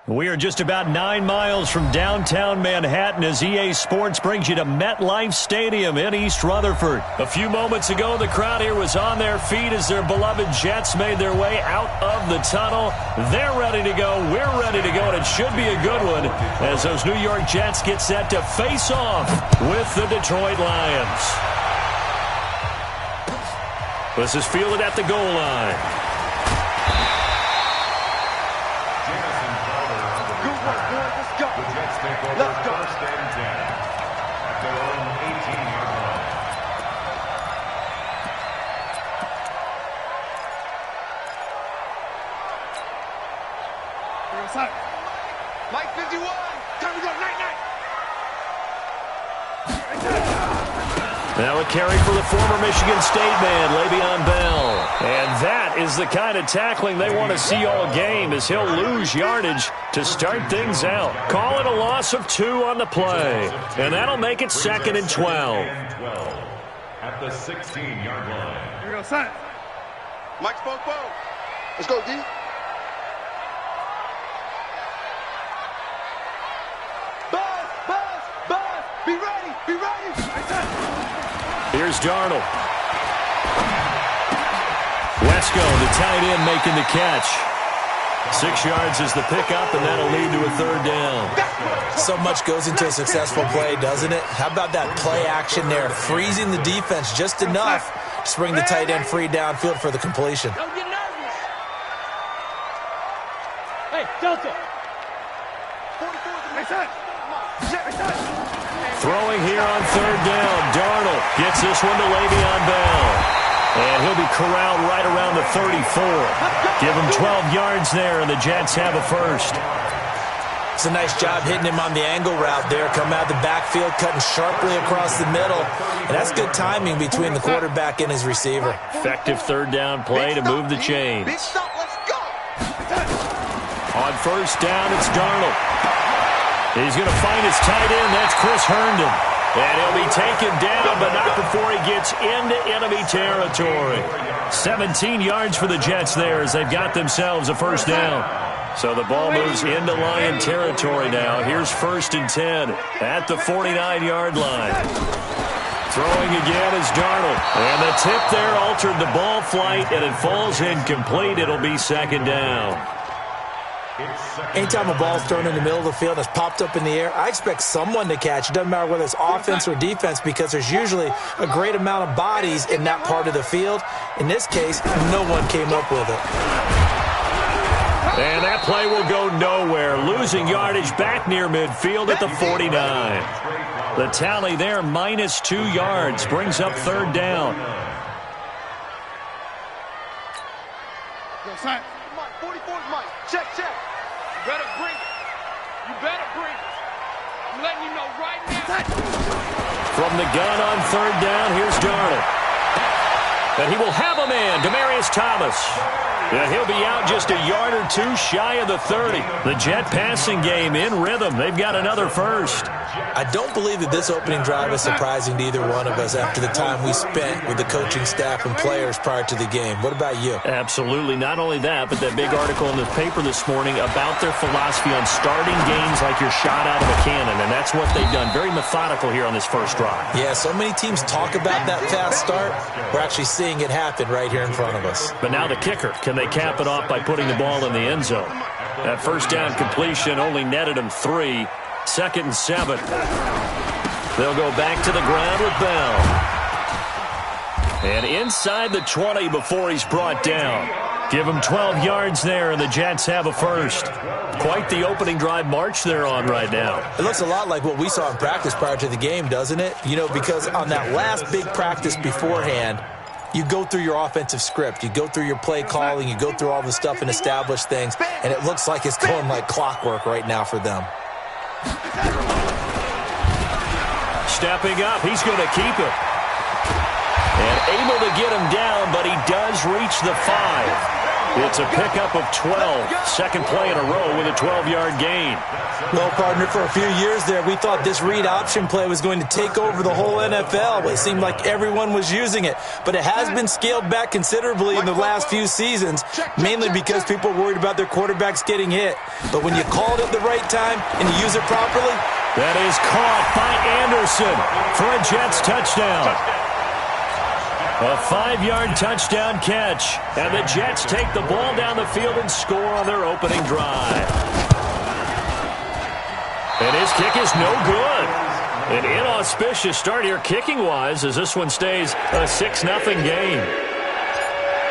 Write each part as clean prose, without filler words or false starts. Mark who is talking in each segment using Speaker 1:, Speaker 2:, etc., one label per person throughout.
Speaker 1: We are just about 9 miles from downtown Manhattan as EA Sports brings you to MetLife Stadium in East Rutherford. A few moments ago, the crowd here was on their feet as their beloved Jets made their way out of the tunnel. They're ready to go. We're ready to go, and it should be a good one as those New York Jets get set to face off with the Detroit Lions. This is fielded at the goal line.
Speaker 2: Let's go. First and 10 at their own 18-yard line.
Speaker 3: Mike 51. Time to go. Night.
Speaker 1: Now a carry for the former Michigan State man, Le'Veon Bell. And that is the kind of tackling they want to see all game as he'll lose yardage to start things out. Call it a loss of 2 on the play. And that'll make it 2nd and 12.
Speaker 2: At the 16-yard line.
Speaker 3: Here we go, son. Mike's both. Let's go, D. Buzz. Be ready.
Speaker 1: Here's Darnold. Wesco, the tight end, making the catch. 6 yards is the pickup, and that'll lead to a 3rd down.
Speaker 4: So much goes into a successful play, doesn't it? How about that play action there? Freezing the defense just enough to bring the tight end free downfield for the completion.
Speaker 5: Don't get nervous. Hey, Delta.
Speaker 1: Throwing here on 3rd down. Darnold gets this one to Le'Veon Bell. And he'll be corralled right around the 34. Give him 12 yards there, and the Jets have a first.
Speaker 4: It's a nice job hitting him on the angle route there. Come out of the backfield, cutting sharply across the middle. And that's good timing between the quarterback and his receiver.
Speaker 1: Effective 3rd down play to move the chains.
Speaker 3: Big stop, let's go.
Speaker 1: On 1st down, it's Darnold. He's going to find his tight end. That's Chris Herndon. And he'll be taken down, but not before he gets into enemy territory. 17 yards for the Jets there as they've got themselves a 1st down. So the ball moves into Lion territory now. Here's 1st and 10 at the 49-yard line. Throwing again is Darnold. And the tip there altered the ball flight, and it falls incomplete. It'll be 2nd down.
Speaker 4: Anytime a ball's thrown in the middle of the field and it's popped up in the air, I expect someone to catch. It doesn't matter whether it's offense or defense because there's usually a great amount of bodies in that part of the field. In this case, no one came up with it.
Speaker 1: And that play will go nowhere. Losing yardage back near midfield at the 49. The tally there, minus 2 yards, brings up 3rd down.
Speaker 3: Go, son. Mike, 44's Mike. Check. You better bring it. I'm letting you know right now.
Speaker 1: From the gun on 3rd down, here's Darnold. And he will have a man, Demaryius Thomas. Yeah, he'll be out just a yard or 2 shy of the 30. The Jet passing game in rhythm. They've got another first.
Speaker 4: I don't believe that this opening drive is surprising to either one of us after the time we spent with the coaching staff and players prior to the game. What about you?
Speaker 1: Absolutely. Not only that, but that big article in the paper this morning about their philosophy on starting games like you're shot out of a cannon, and that's what they've done. Very methodical here on this first drive.
Speaker 4: Yeah, so many teams talk about that fast start. We're actually seeing it happen right here in front of us.
Speaker 1: But now the kicker. Can they cap it off by putting the ball in the end zone? That 1st down completion only netted him 3. 2nd and 7. They'll go back to the ground with Bell. And inside the 20 before he's brought down. Give him 12 yards there, and the Jets have a first. Quite the opening drive march they're on right now.
Speaker 4: It looks a lot like what we saw in practice prior to the game, doesn't it? You know, because on that last big practice beforehand, you go through your offensive script. You go through your play calling. You go through all the stuff and establish things. And it looks like it's going like clockwork right now for them.
Speaker 1: Stepping up, he's going to keep it. And able to get him down, but he does reach the 5. It's a pickup of 12. Second play in a row with a 12-yard gain.
Speaker 4: Well, partner, for a few years there, we thought this read option play was going to take over the whole NFL. It seemed like everyone was using it. But it has been scaled back considerably in the last few seasons, mainly because people are worried about their quarterbacks getting hit. But when you call it at the right time and you use it properly,
Speaker 1: that is caught by Anderson for a Jets touchdown. A 5-yard touchdown catch. And the Jets take the ball down the field and score on their opening drive. And his kick is no good. An inauspicious start here kicking-wise as this one stays a 6-0 game.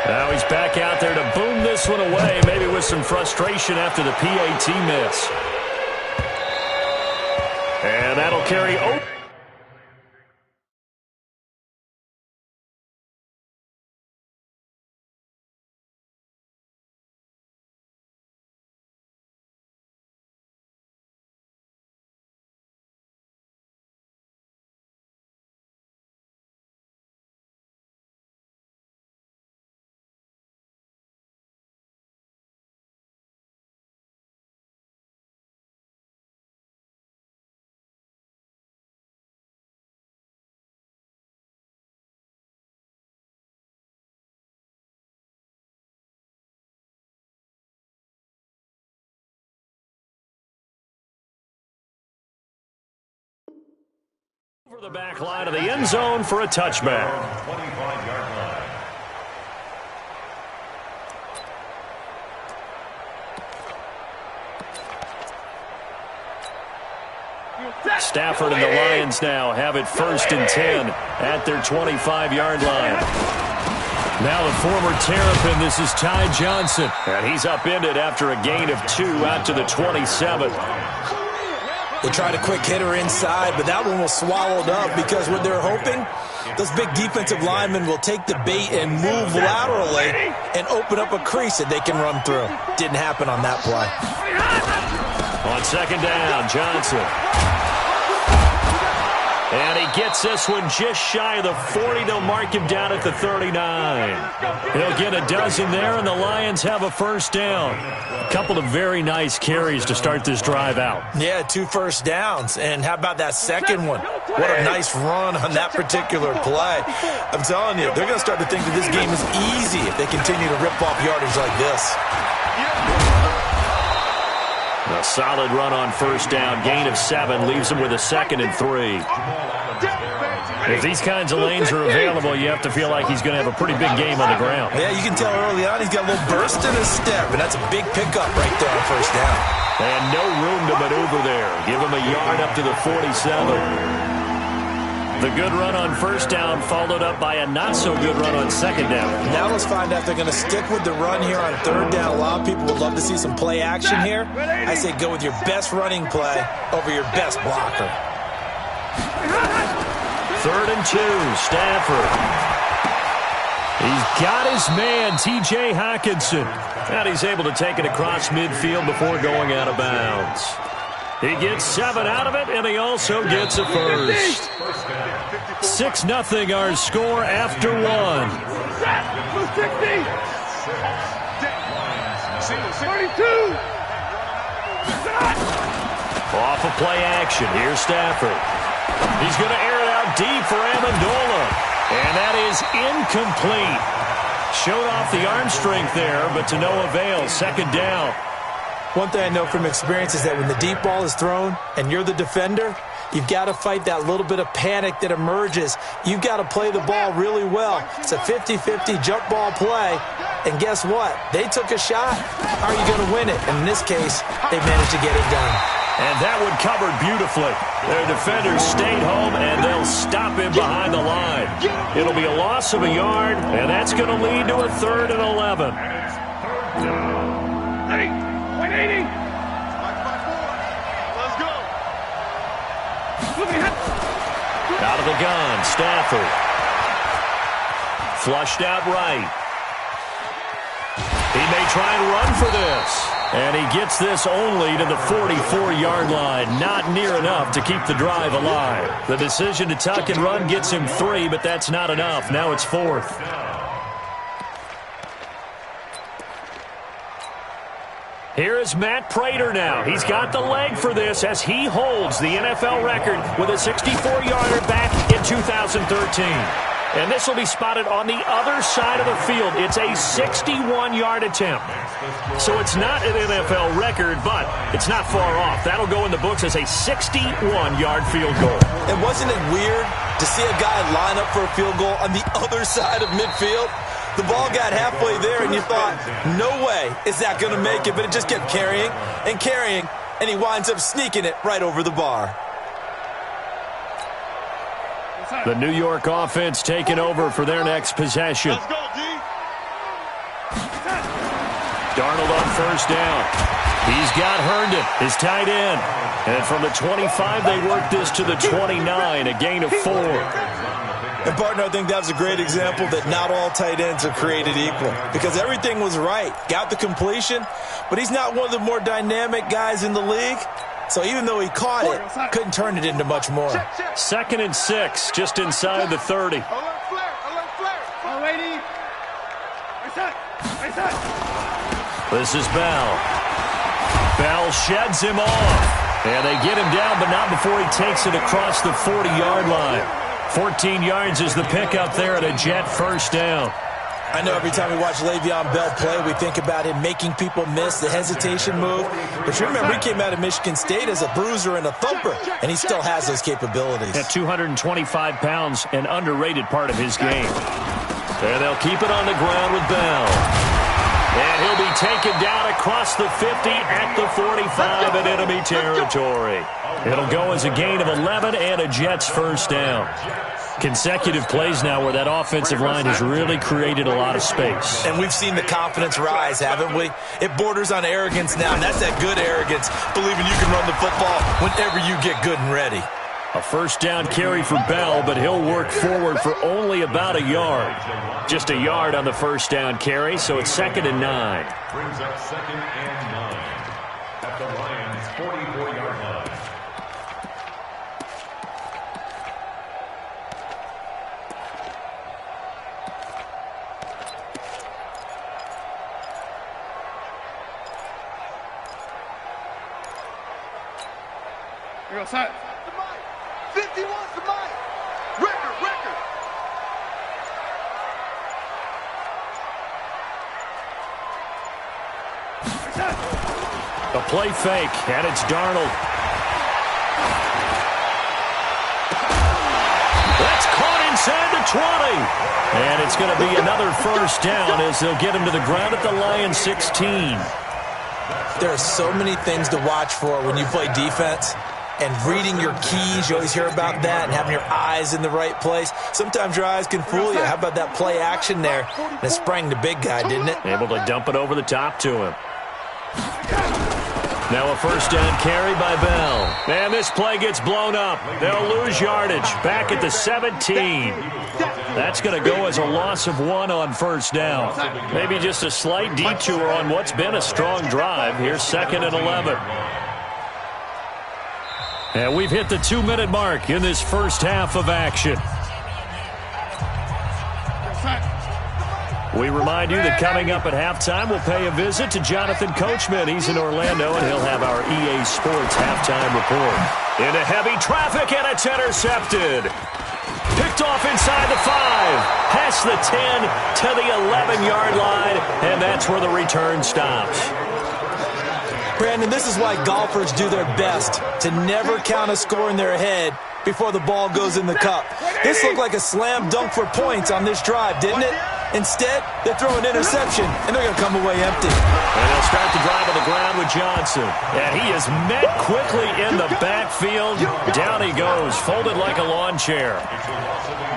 Speaker 1: Now he's back out there to boom this one away, maybe with some frustration after the PAT miss. And that'll carry over. Over the back line of the end zone for a touchback.
Speaker 2: 25-yard line.
Speaker 1: Stafford and the Lions now have it 1st and 10 at their 25-yard line. Now the former Terrapin, this is Ty Johnson. And he's upended after a gain of 2 out to the 27.
Speaker 4: they tried a quick hitter inside, but that one was swallowed up because what they're hoping, those big defensive linemen will take the bait and move laterally and open up a crease that they can run through. Didn't happen on that play.
Speaker 1: On 2nd down, Johnson. And he gets this one just shy of the 40. They'll mark him down at the 39. He'll get a dozen there, and the Lions have a 1st down. A couple of very nice carries to start this drive out.
Speaker 4: Yeah, 2 first downs. And how about that second one? What a nice run on that particular play. I'm telling you, they're going to start to think that this game is easy if they continue to rip off yardage like this.
Speaker 1: A solid run on 1st down. Gain of 7 leaves them with a 2nd and 3. If these kinds of lanes are available, you have to feel like he's going to have a pretty big game on the ground.
Speaker 4: Yeah, you can tell early on he's got a little burst in his step, and that's a big pickup right there on 1st down.
Speaker 1: And no room to maneuver there. Give him a yard up to the 47. The good run on 1st down followed up by a not-so-good run on 2nd down.
Speaker 4: Now let's find out if they're going to stick with the run here on 3rd down. A lot of people would love to see some play action here. I say go with your best running play over your best blocker.
Speaker 1: 3rd and 2, Stafford. He's got his man, T.J. Hockenson. And he's able to take it across midfield before going out of bounds. He gets 7 out of it, and he also gets a 1st. 6-0 our score after 1. Off of play action. Here's Stafford. He's going to air it out deep for Amendola. And that is incomplete. Showed off the arm strength there, but to no avail. 2nd down.
Speaker 4: One thing I know from experience is that when the deep ball is thrown and you're the defender, you've got to fight that little bit of panic that emerges. You've got to play the ball really well. It's a 50-50 jump ball play. And guess what? They took a shot. How are you going to win it? And in this case, they managed to get it done.
Speaker 1: And that one covered beautifully. Their defenders stayed home, and they'll stop him behind the line. It'll be a loss of a yard, and that's going to lead to a 3rd and 11.
Speaker 3: Let's go.
Speaker 1: Out of the gun, Stafford. Flushed out right. He may try and run for this. And he gets this only to the 44-yard line. Not near enough to keep the drive alive. The decision to tuck and run gets him 3, but that's not enough. Now it's 4th. Here is Matt Prater now. He's got the leg for this as he holds the NFL record with a 64-yarder back in 2013. And this will be spotted on the other side of the field. It's a 61-yard attempt. So it's not an NFL record, but it's not far off. That'll go in the books as a 61-yard field goal.
Speaker 4: And wasn't it weird to see a guy line up for a field goal on the other side of midfield? The ball got halfway there, and you thought, no way is that going to make it. But it just kept carrying and carrying, and he winds up sneaking it right over the bar.
Speaker 1: The New York offense taking over for their next possession.
Speaker 3: Let's go, D.
Speaker 1: Darnold on first down. He's got Herndon, his tight end. And from the 25, they work this to the 29, a gain of 4.
Speaker 4: And, partner, I think that was a great example that not all tight ends are created equal because everything was right. Got the completion, but he's not one of the more dynamic guys in the league. So even though he caught it, couldn't turn it into much more.
Speaker 1: 2nd and 6, just inside the 30.
Speaker 3: Alert flare. Alert flare.
Speaker 5: All righty. Reset.
Speaker 1: This is Bell. Bell sheds him off. And they get him down, but not before he takes it across the 40-yard line. 14 yards is the pickup there at a Jet first down.
Speaker 4: I know every time we watch Le'Veon Bell play, we think about him making people miss the hesitation move. But you remember, he came out of Michigan State as a bruiser and a thumper, and he still has those capabilities.
Speaker 1: At 225 pounds, an underrated part of his game. And they'll keep it on the ground with Bell. And he'll be taken down across the 50 at the 45 in enemy territory. It'll go as a gain of 11 and a Jets first down. Consecutive plays now where that offensive line has really created a lot of space.
Speaker 4: And we've seen the confidence rise, haven't we? It borders on arrogance now, and that's that good arrogance, believing you can run the football whenever you get good and ready.
Speaker 1: A first down carry for Bell, but he'll work forward for only about a yard. Just a yard on the first down carry, so it's 2nd and 9.
Speaker 2: Brings up 2nd and 9 at the Lions' 44-yard line.
Speaker 3: Here goes set. 51's the mic. Record.
Speaker 1: A play fake, and it's Darnold. That's caught inside the 20. And it's going to be another first down as they'll get him to the ground at the Lions 16.
Speaker 4: There are so many things to watch for when you play defense. And reading your keys, you always hear about that, and having your eyes in the right place. Sometimes your eyes can fool you. How about that play action there? And it sprang the big guy, didn't it?
Speaker 1: Able to dump it over the top to him. Now a first down carry by Bell. And this play gets blown up. They'll lose yardage back at the 17. That's going to go as a loss of 1 on first down. Maybe just a slight detour on what's been a strong drive. Here's 2nd and 11. And we've hit the 2-minute mark in this first half of action. We remind you that coming up at halftime, we'll pay a visit to Jonathan Coachman. He's in Orlando, and he'll have our EA Sports halftime report. Into heavy traffic, and it's intercepted. Picked off inside the 5, past the 10 to the 11-yard line, and that's where the return stops.
Speaker 4: Brandon, this is why golfers do their best to never count a score in their head before the ball goes in the cup. This looked like a slam dunk for points on this drive, didn't it? Instead, they throw an interception, and they're going to come away empty.
Speaker 1: And they'll start the drive on the ground with Johnson. And he is met quickly in the backfield. Down he goes, folded like a lawn chair.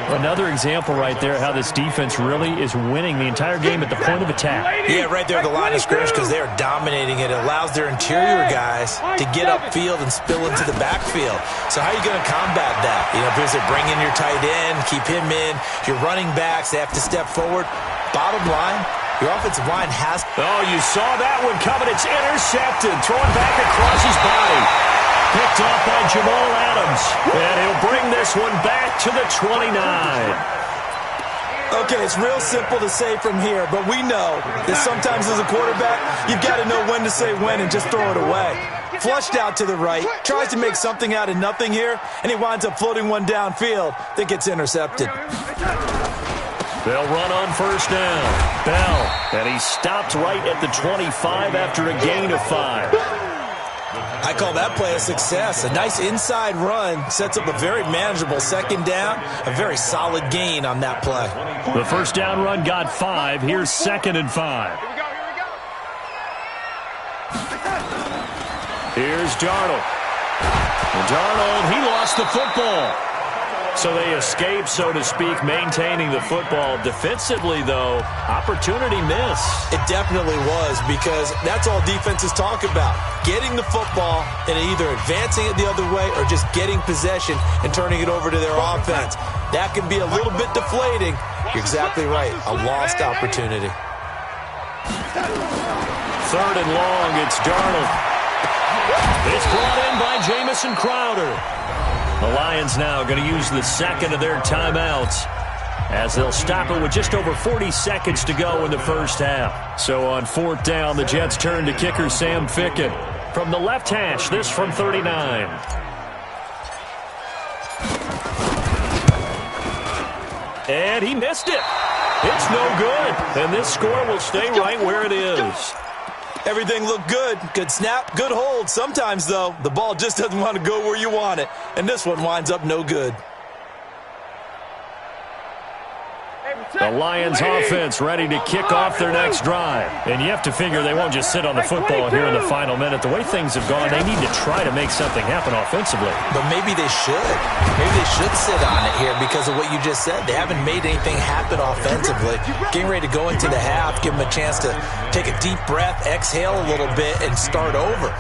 Speaker 1: Another example right there how this defense really is winning the entire game at the point of attack.
Speaker 4: Yeah, right there at the line of scrimmage because they are dominating it. It allows their interior guys to get upfield and spill into the backfield. So how are you going to combat that? You know, because they bring in your tight end, keep him in. Your running backs, they have to step forward. Bottom line, your offensive line has...
Speaker 1: Oh, you saw that one coming. It's intercepted. Throwing back across his body. Picked off by Jamal Adams. And he'll bring this one back to the 29.
Speaker 4: Okay, it's real simple to say from here, but we know that sometimes as a quarterback, you've got to know when to say when and just throw it away. Flushed out to the right, tries to make something out of nothing here, and he winds up floating one downfield that gets intercepted.
Speaker 1: They'll run on first down. Bell, and he stopped right at the 25 after a gain of 5.
Speaker 4: I call that play a success. A nice inside run sets up a very manageable second down, a very solid gain on that play.
Speaker 1: The first down run got 5. Here's 2nd and 5. Here's Darnold. And Darnold, he lost the football. So they escape, so to speak, maintaining the football. Defensively, though, opportunity miss.
Speaker 4: It definitely was, because that's all defenses talk about. Getting the football and either advancing it the other way or just getting possession and turning it over to their offense. That can be a little bit deflating. You're exactly right. A lost opportunity.
Speaker 1: 3rd and long, it's Darnold. It's brought in by Jamison Crowder. The Lions now going to use the second of their timeouts as they'll stop it with just over 40 seconds to go in the first half. So on 4th down, the Jets turn to kicker Sam Ficken. From the left hash, this from 39. And he missed it. It's no good. And this score will stay right where it is.
Speaker 4: Everything looked good. Good snap, good hold. Sometimes, though, the ball just doesn't want to go where you want it. And this one winds up no good.
Speaker 1: The Lions offense ready to kick off their next drive. And you have to figure they won't just sit on the football here in the final minute. The way things have gone, they need to try to make something happen offensively.
Speaker 4: But maybe they should. Maybe they should sit on it here because of what you just said. They haven't made anything happen offensively. Getting ready to go into the half, give them a chance to take a deep breath, exhale a little bit, and start over.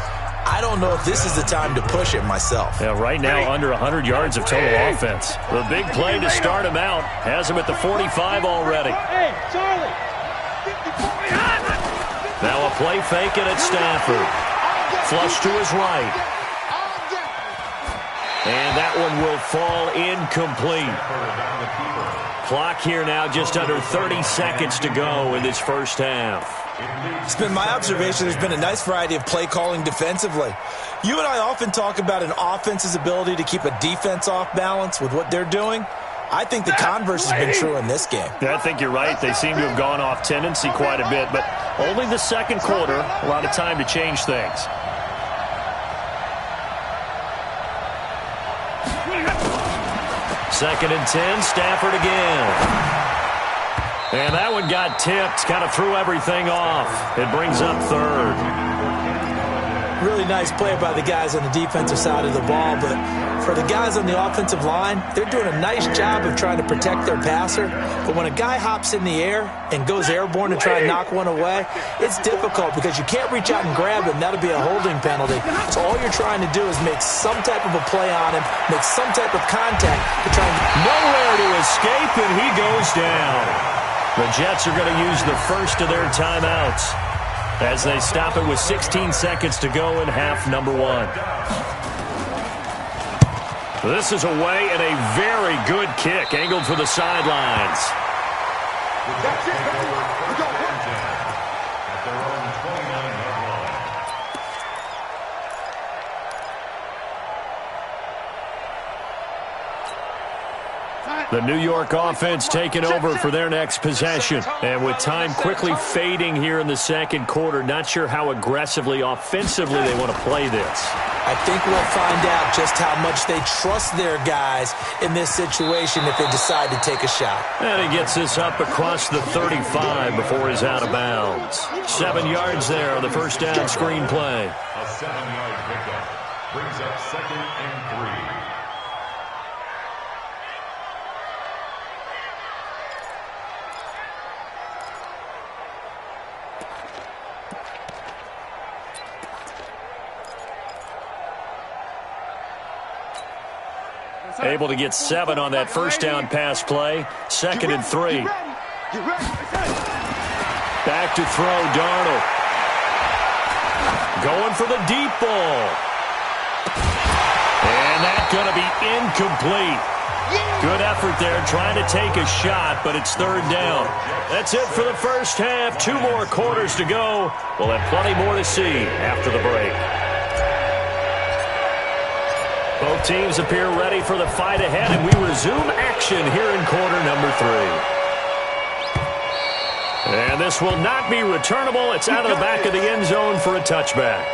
Speaker 4: I don't know if this is the time to push it myself.
Speaker 1: Yeah, right now, under 100 yards of total offense. The big play to start him out has him at the 45 already.
Speaker 5: Hey, Charlie!
Speaker 1: Now a play fake it at Stafford. Flush to his right. And that one will fall incomplete. Clock here now just under 30 seconds to go in this first half.
Speaker 4: It's been my observation there's been a nice variety of play calling defensively. You and I often talk about an offense's ability to keep a defense off balance with what they're doing. I think the converse has been true in this game.
Speaker 1: Yeah, I think you're right. They seem to have gone off tendency quite a bit, but only the second quarter, a lot of time to change things. Second and 10, Stafford again. And that one got tipped, kind of threw everything off. It brings up 3rd.
Speaker 4: Really nice play by the guys on the defensive side of the ball, but for the guys on the offensive line, they're doing a nice job of trying to protect their passer. But when a guy hops in the air and goes airborne to try and knock one away, it's difficult because you can't reach out and grab him. That'll be a holding penalty. So all you're trying to do is make some type of a play on him, make some type of contact to try and...
Speaker 1: Nowhere to escape, and he goes down. The Jets are going to use the first of their timeouts as they stop it with 16 seconds to go in half number 1. This is away and a very good kick angled for the sidelines.
Speaker 2: That's it. At their own 29-yard line.
Speaker 1: The New York offense taking over for their next possession. And with time quickly fading here in the second quarter, not sure how aggressively, offensively they want to play this.
Speaker 4: I think we'll find out just how much they trust their guys in this situation if they decide to take a shot.
Speaker 1: And he gets this up across the 35 before he's out of bounds. 7 yards there on the first down screen play.
Speaker 2: A 7-yard pickup brings up 2nd and 3.
Speaker 1: Able to get 7 on that first down pass play. 2nd and 3. Back to throw, Darnold. Going for the deep ball. And that's going to be incomplete. Good effort there, trying to take a shot, but it's third down. That's it for the first half. 2 more quarters to go. We'll have plenty more to see after the break. Both teams appear ready for the fight ahead, and we resume action here in quarter number 3. And this will not be returnable. It's out of the back of the end zone for a touchback.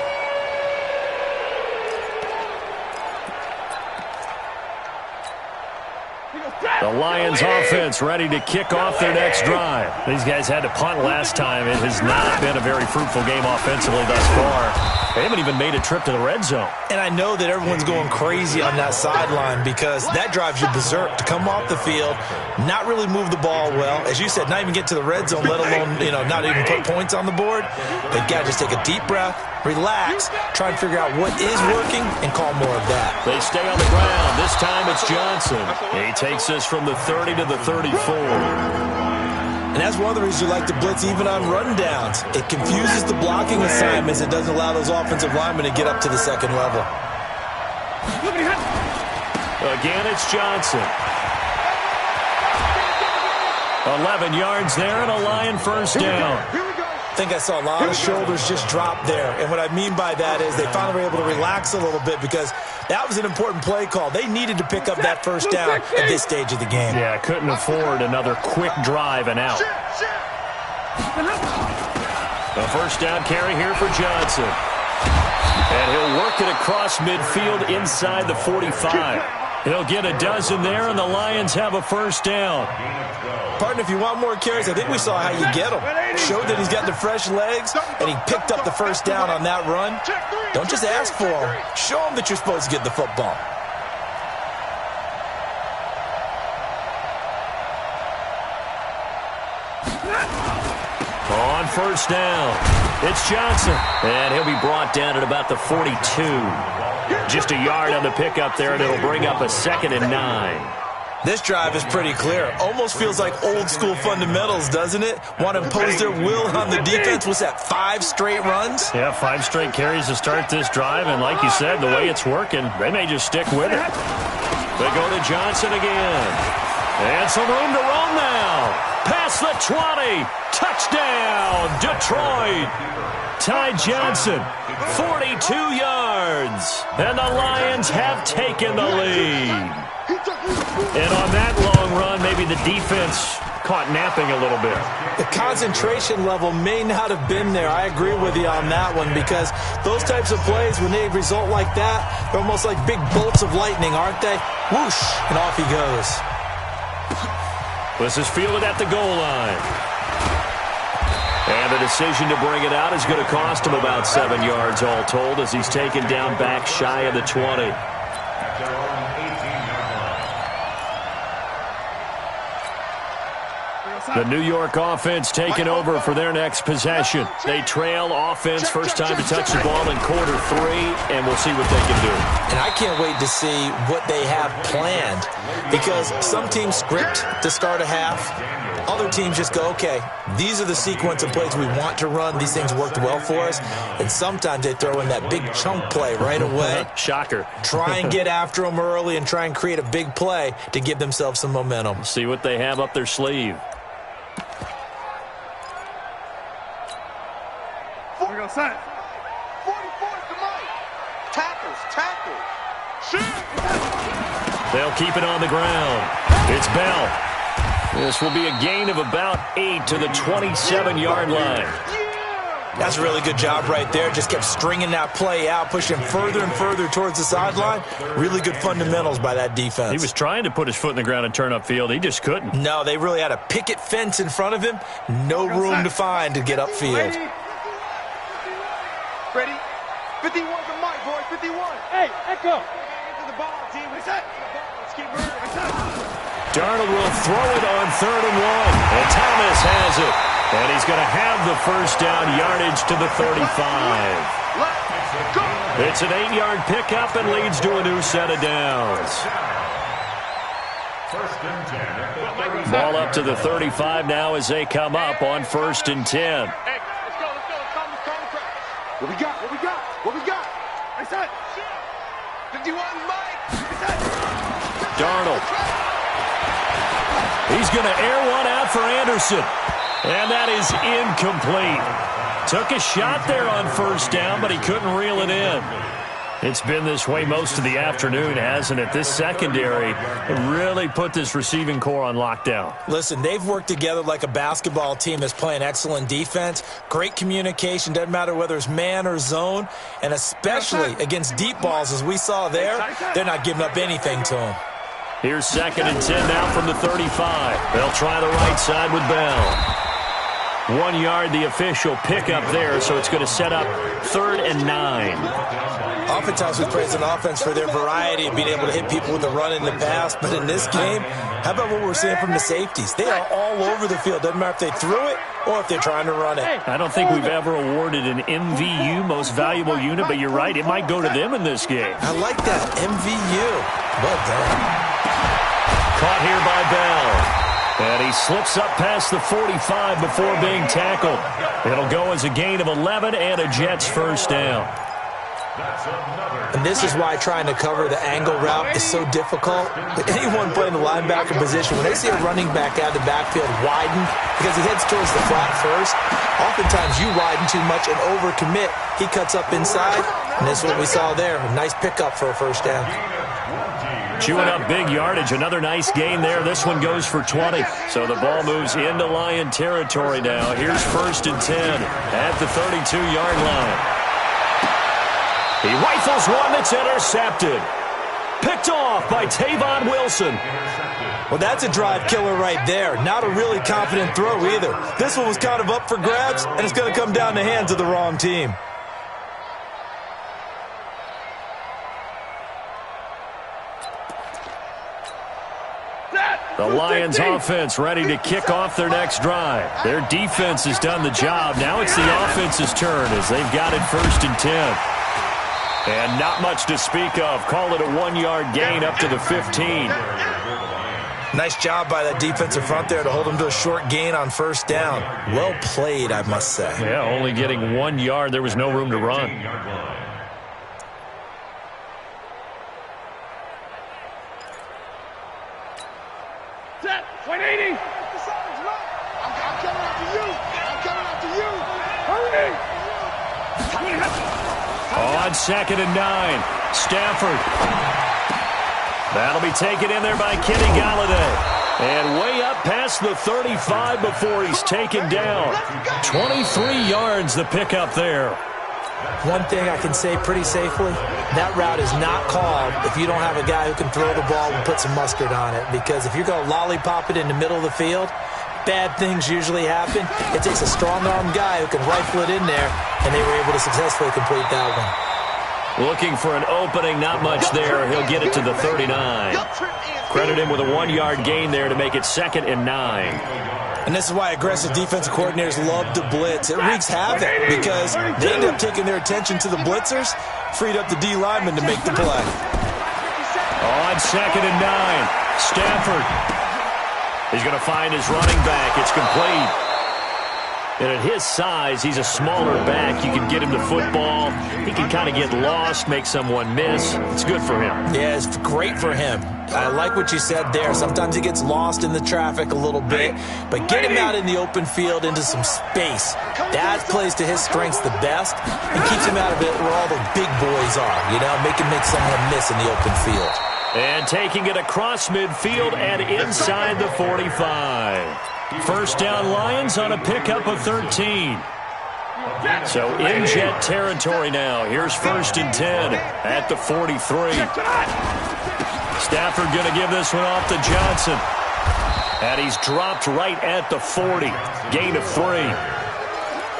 Speaker 1: The Lions offense ready to kick off their next drive. These guys had to punt last time. It has not been a very fruitful game offensively thus far. They haven't even made a trip to the red zone.
Speaker 4: And I know that everyone's going crazy on that sideline because that drives you berserk to come off the field, not really move the ball well. As you said, not even get to the red zone, let alone, not even put points on the board. They've got to just take a deep breath, relax, try and figure out what is working, and call more of that.
Speaker 1: They stay on the ground. This time it's Johnson. He takes us from the 30 to the 34.
Speaker 4: And that's one of the reasons you like to blitz even on rundowns. It confuses the blocking assignments. It doesn't allow those offensive linemen to get up to the second level.
Speaker 1: Again, it's Johnson. 11 yards there and a Lion first down.
Speaker 4: I think I saw a lot of shoulders just drop there. And what I mean by that is they finally were able to relax a little bit because that was an important play call. They needed to pick up that first down at this stage of the game.
Speaker 1: Yeah, couldn't afford another quick drive and out. A first down carry here for Johnson. And he'll work it across midfield inside the 45. He'll get a dozen there, and the Lions have a first down.
Speaker 4: Partner, if you want more carries, I think we saw how you get them. Showed that he's got the fresh legs, and he picked up the first down on that run. Don't just ask for them. Show them that you're supposed to get the football.
Speaker 1: On first down, it's Johnson. And he'll be brought down at about the 42. Just a yard on the pickup there, and it'll bring up a 2nd and 9.
Speaker 4: This drive is pretty clear. Almost feels like old school fundamentals, doesn't it? Want to impose their will on the defense. What's that, 5 straight runs?
Speaker 1: Yeah, 5 straight carries to start this drive, and like you said, the way it's working, they may just stick with it. They go to Johnson again. And some room to roam now. Past the 20. Touchdown, Detroit. Ty Johnson, 42 yards. And the Lions have taken the lead. And on that long run, maybe the defense caught napping a little bit.
Speaker 4: The concentration level may not have been there. I agree with you on that one because those types of plays, when they result like that, they're almost like big bolts of lightning, aren't they? Whoosh, and off he goes.
Speaker 1: This is fielded at the goal line. And the decision to bring it out is going to cost him about 7 yards all told as he's taken down back shy of the 20. The New York offense taking over for their next possession. They trail offense, first time to touch the ball in quarter 3, and we'll see what they can do.
Speaker 4: And I can't wait to see what they have planned because some teams script to start a half. Other teams just go, okay, these are the sequence of plays we want to run. These things worked well for us. And sometimes they throw in that big chunk play right away.
Speaker 1: Shocker.
Speaker 4: Try and get after them early and try and create a big play to give themselves some momentum.
Speaker 1: See what they have up their sleeve.
Speaker 3: We go set. 44 to Mike. Tackles. Shoot.
Speaker 1: They'll keep it on the ground. It's Bell. This will be a gain of about 8 to the 27-yard line.
Speaker 4: That's a really good job right there. Just kept stringing that play out, pushing further and further towards the sideline. Really good fundamentals by that defense.
Speaker 1: He was trying to put his foot in the ground and turn upfield. He just couldn't.
Speaker 4: No, they really had a picket fence in front of him. No room to find to get upfield.
Speaker 3: Ready? 51 to Mike, boy. 51.
Speaker 5: Hey, Echo.
Speaker 3: Get to the ball, team. Reset. Let's keep moving.
Speaker 1: Darnold will throw it on 3rd and 1. And Thomas has it. And he's going to have the first down, yardage to the 35. It's an 8-yard pickup and leads to a new set of downs. Ball up to the 35 now as they come up on 1st and 10.
Speaker 3: Hey, let's go. What we got? Reset. 51, Mike. Reset.
Speaker 1: Darnold. He's going to air one out for Anderson. And that is incomplete. Took a shot there on first down, but he couldn't reel it in. It's been this way most of the afternoon, hasn't it? This secondary really put this receiving core on lockdown.
Speaker 4: Listen, they've worked together like a basketball team that's playing excellent defense. Great communication, doesn't matter whether it's man or zone. And especially against deep balls, as we saw there, they're not giving up anything to them.
Speaker 1: Here's 2nd and 10 now from the 35. They'll try the right side with Bell. 1 yard, the official pickup there, so it's going to set up 3rd and 9.
Speaker 4: Oftentimes we praise an offense for their variety of being able to hit people with the run in the pass, but in this game, how about what we're seeing from the safeties? They are all over the field. Doesn't matter if they threw it or if they're trying to run it.
Speaker 1: I don't think we've ever awarded an MVU, most valuable unit, but you're right, it might go to them in this game.
Speaker 4: I like that, MVU. Well done.
Speaker 1: Caught here by Bell. And he slips up past the 45 before being tackled. It'll go as a gain of 11 and a Jets first down.
Speaker 4: And this is why trying to cover the angle route is so difficult. Anyone playing the linebacker position, when they see a running back out of the backfield widen because he heads towards the flat first, oftentimes you widen too much and overcommit. He cuts up inside, and this is what we saw there. A nice pickup for a first down.
Speaker 1: Chewing up big yardage. Another nice gain there. This one goes for 20. So the ball moves into Lion territory now. Here's 1st and 10 at the 32-yard line. He rifles one that's intercepted. Picked off by Tavon Wilson.
Speaker 4: Well, that's a drive killer right there. Not a really confident throw either. This one was kind of up for grabs, and it's going to come down the hands of the wrong team.
Speaker 1: The Lions offense ready to kick off their next drive. Their defense has done the job. Now it's the offense's turn as they've got it 1st and 10. And not much to speak of. Call it a 1-yard gain up to the 15.
Speaker 4: Nice job by that defensive front there to hold them to a short gain on first down. Well played, I must say.
Speaker 1: Yeah, only getting 1 yard. There was no room to run.
Speaker 3: Set. 180. I'm coming after you. I'm coming after you. Hurry.
Speaker 1: On 2nd and 9. Stafford. That'll be taken in there by Kenny Golladay. And way up past the 35 before he's taken down. 23 yards the pickup there.
Speaker 4: One thing I can say pretty safely, that route is not called if you don't have a guy who can throw the ball and put some mustard on it. Because if you're going to lollipop it in the middle of the field, bad things usually happen. It takes a strong-arm guy who can rifle it in there, and they were able to successfully complete that one.
Speaker 1: Looking for an opening, not much there. He'll get it to the 39. Credit him with a 1-yard gain there to make it 2nd and 9.
Speaker 4: And this is why aggressive defensive coordinators love to blitz. It wreaks havoc because they end up taking their attention to the blitzers, freed up the D lineman to make the play.
Speaker 1: On 2nd and 9, Stafford. He's going to find his running back. It's complete. And at his size, he's a smaller back. You can get him to football. He can kind of get lost, make someone miss. It's good for him.
Speaker 4: Yeah, it's great for him. I like what you said there. Sometimes he gets lost in the traffic a little bit, but get him out in the open field into some space. That plays to his strengths the best and keeps him out of it where all the big boys are, you know, make him make someone miss in the open field.
Speaker 1: And taking it across midfield and inside the 45. First down Lions on a pickup of 13. So in Jet territory now. Here's 1st and 10 at the 43. Stafford going to give this one off to Johnson. And he's dropped right at the 40. Gain of 3.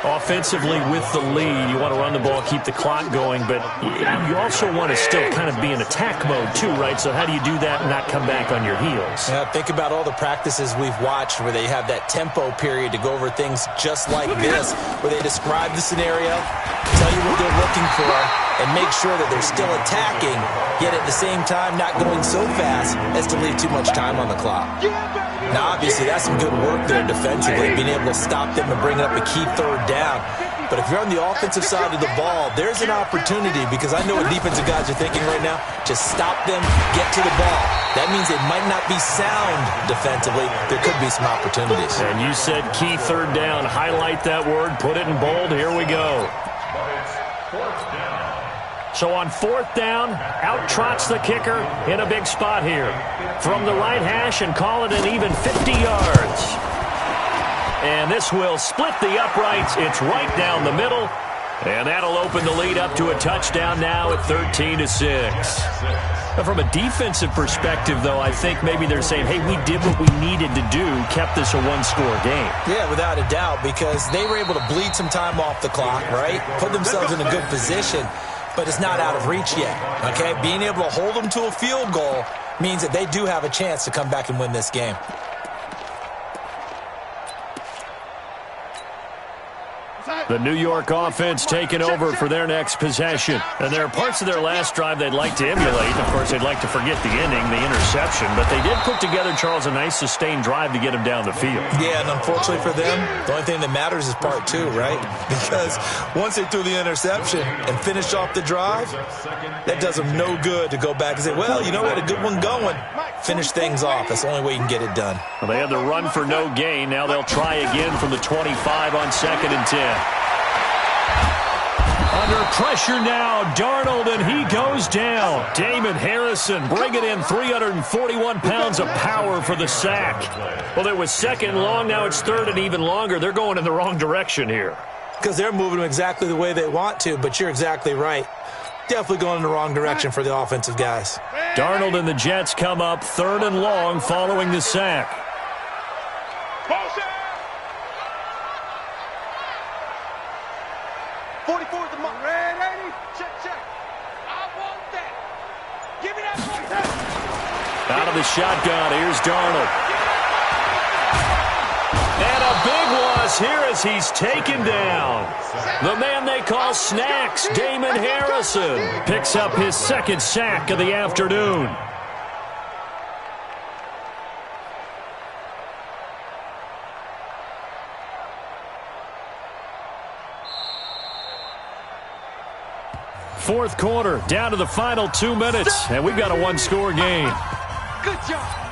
Speaker 1: Offensively with the lead, you want to run the ball, keep the clock going, but you also want to still kind of be in attack mode too, right? So how do you do that and not come back on your heels?
Speaker 4: Yeah, think about all the practices we've watched where they have that tempo period to go over things just like this, where they describe the scenario, tell you what they're looking for, and make sure that they're still attacking, yet at the same time not going so fast as to leave too much time on the clock. Now, obviously, that's some good work there defensively, being able to stop them and bring up a key 3rd down. But if you're on the offensive side of the ball, there's an opportunity because I know what defensive guys are thinking right now. Just stop them, get to the ball. That means they might not be sound defensively. There could be some opportunities.
Speaker 1: And you said key third down. Highlight that word. Put it in bold. Here we go.
Speaker 2: But it's fourth down.
Speaker 1: So on fourth down, out trots the kicker in a big spot here. From the right hash and call it an even 50 yards. And this will split the uprights. It's right down the middle. And that'll open the lead up to a touchdown now at 13-6. From a defensive perspective, though, I think maybe they're saying, hey, we did what we needed to do, kept this a one-score game.
Speaker 4: Yeah, without a doubt, because they were able to bleed some time off the clock, right? Put themselves in a good position, but it's not out of reach yet, okay? Being able to hold them to a field goal means that they do have a chance to come back and win this game.
Speaker 1: The New York offense taking over for their next possession. And there are parts of their last drive they'd like to emulate. Of course, they'd like to forget the ending, the interception. But they did put together, Charles, a nice sustained drive to get them down the field.
Speaker 4: Yeah, and unfortunately for them, the only thing that matters is part two, right? Because once they threw the interception and finished off the drive, that does them no good to go back and say, well, you know, we had a good one going. Finish things off. That's the only way you can get it done.
Speaker 1: Well, they had the run for no gain. Now they'll try again from the 25 on 2nd and 10. Under pressure now, Darnold, and he goes down. Damon Harrison bringing in 341 pounds of power for the sack. Well, it was 2nd and long. Now it's 3rd and even longer. They're going in the wrong direction here.
Speaker 4: Because they're moving exactly the way they want to, but you're exactly right. Definitely going in the wrong direction for the offensive guys.
Speaker 1: Darnold and the Jets come up 3rd and long following the sack.
Speaker 3: 44 at the mark. Red 80. Check, check. I want that. Give me that.
Speaker 1: Out of the shotgun, here's Darnold. And a big loss here as he's taken down. The man they call Snacks, Damon Harrison, picks up his 2nd sack of the afternoon. Fourth quarter, down to the final 2 minutes, and we've got a one-score game.
Speaker 3: Good job.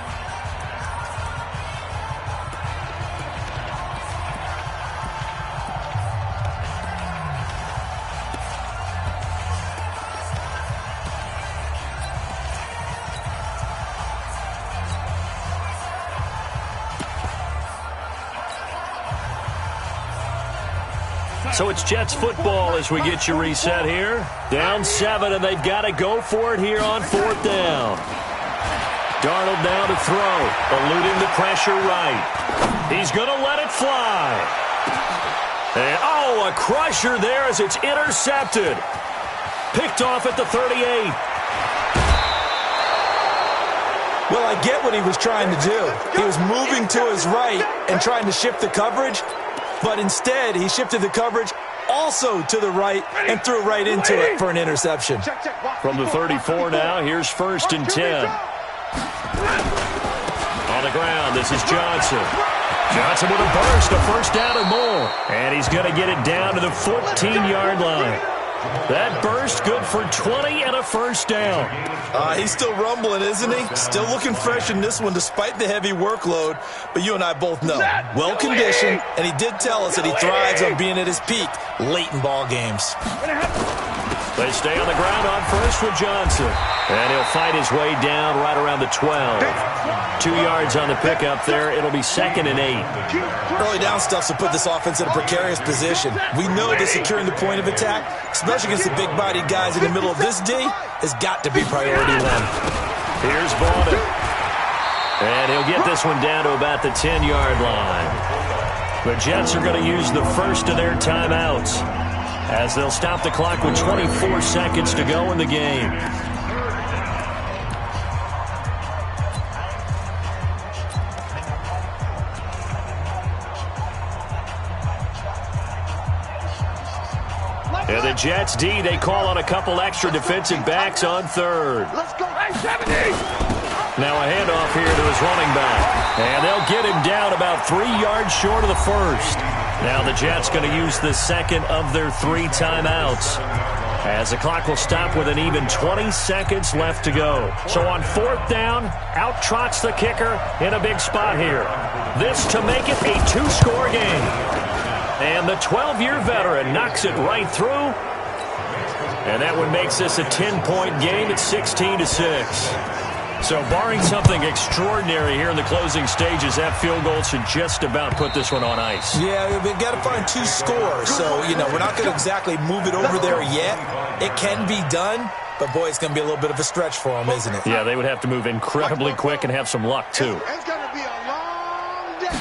Speaker 1: So it's Jets football as we get you reset here. Down 7, and they've got to go for it here on 4th down. Darnold now to throw, eluding the pressure right. He's going to let it fly. And, oh, a crusher there as it's intercepted. Picked off at the 38.
Speaker 4: Well, I get what he was trying to do. He was moving to his right and trying to shift the coverage. But instead, he shifted the coverage also to the right and threw right into it for an interception.
Speaker 1: From the 34 now, here's 1st and 10. On the ground, this is Johnson. Johnson with a burst, a 1st down and more. And he's going to get it down to the 14-yard line. That burst good for 20 and a 1st down.
Speaker 4: He's still rumbling, isn't he? Still looking fresh in this one despite the heavy workload. But you and I both know, well-conditioned, and he did tell us that he thrives on being at his peak late in ball games.
Speaker 1: They stay on the ground on 1st with Johnson. And he'll fight his way down right around the 12. 2 yards on the pickup there. It'll be 2nd and 8.
Speaker 4: Early down stuff will put this offense in a precarious position. We know that securing the point of attack, especially against the big-bodied guys in the middle of this D, has got to be priority 1.
Speaker 1: Here's Baldwin. And he'll get this one down to about the 10-yard line. The Jets are going to use the first of their timeouts as they'll stop the clock with 24 seconds to go in the game. And the Jets D, they call on a couple extra defensive backs on 3rd.
Speaker 3: Let's go. Hey, 70.
Speaker 1: Now a handoff here to his running back. And they'll get him down about 3 yards short of the 1st. Now the Jets going to use the 2nd of their 3 timeouts. as the clock will stop with an even 20 seconds left to go. So on 4th down, out trots the kicker in a big spot here. This to make it a 2-score game. And the 12-year veteran knocks it right through. And that one makes this a 10-point game at 16-6. So barring something extraordinary here in the closing stages, that field goal should just about put this one on ice.
Speaker 4: Yeah, we've got to find 2 scores. So, we're not going to exactly move it over there yet. It can be done, but, boy, it's going to be a little bit of a stretch for them, isn't it?
Speaker 1: Yeah, they would have to move incredibly quick and have some luck, too.
Speaker 3: It's going to be a long day.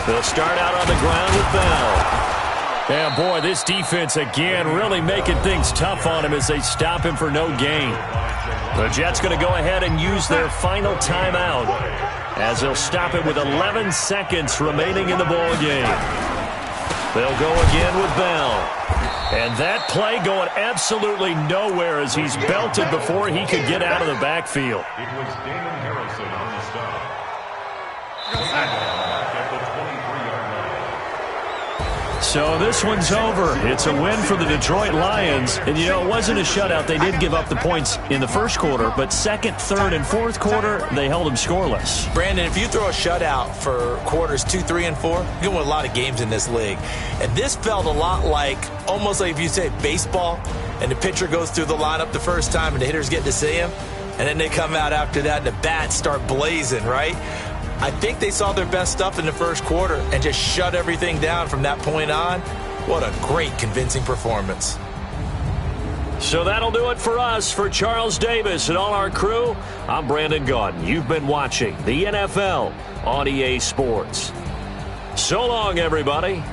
Speaker 1: They'll start out on the ground with Bell. Yeah, boy, this defense, again, really making things tough on him as they stop him for no gain. The Jets going to go ahead and use their final timeout as they'll stop it with 11 seconds remaining in the ball game. They'll go again with Bell. And that play going absolutely nowhere as he's belted before he could get out of the backfield.
Speaker 2: It was Damon Harrison on the stop. At the 23-yard line.
Speaker 1: So this one's over. It's a win for the Detroit Lions. And, it wasn't a shutout. They did give up the points in the first quarter, but second, third, and fourth quarter, they held them scoreless.
Speaker 4: Brandon, if you throw a shutout for quarters 2, 3, and 4, you're going to win a lot of games in this league. And this felt a lot almost like if you say baseball, and the pitcher goes through the lineup the first time, and the hitters get to see him, and then they come out after that, and the bats start blazing, right? I think they saw their best stuff in the first quarter and just shut everything down from that point on. What a great, convincing performance.
Speaker 1: So that'll do it for us. For Charles Davis and all our crew, I'm Brandon Gaudin. You've been watching the NFL on EA Sports. So long, everybody.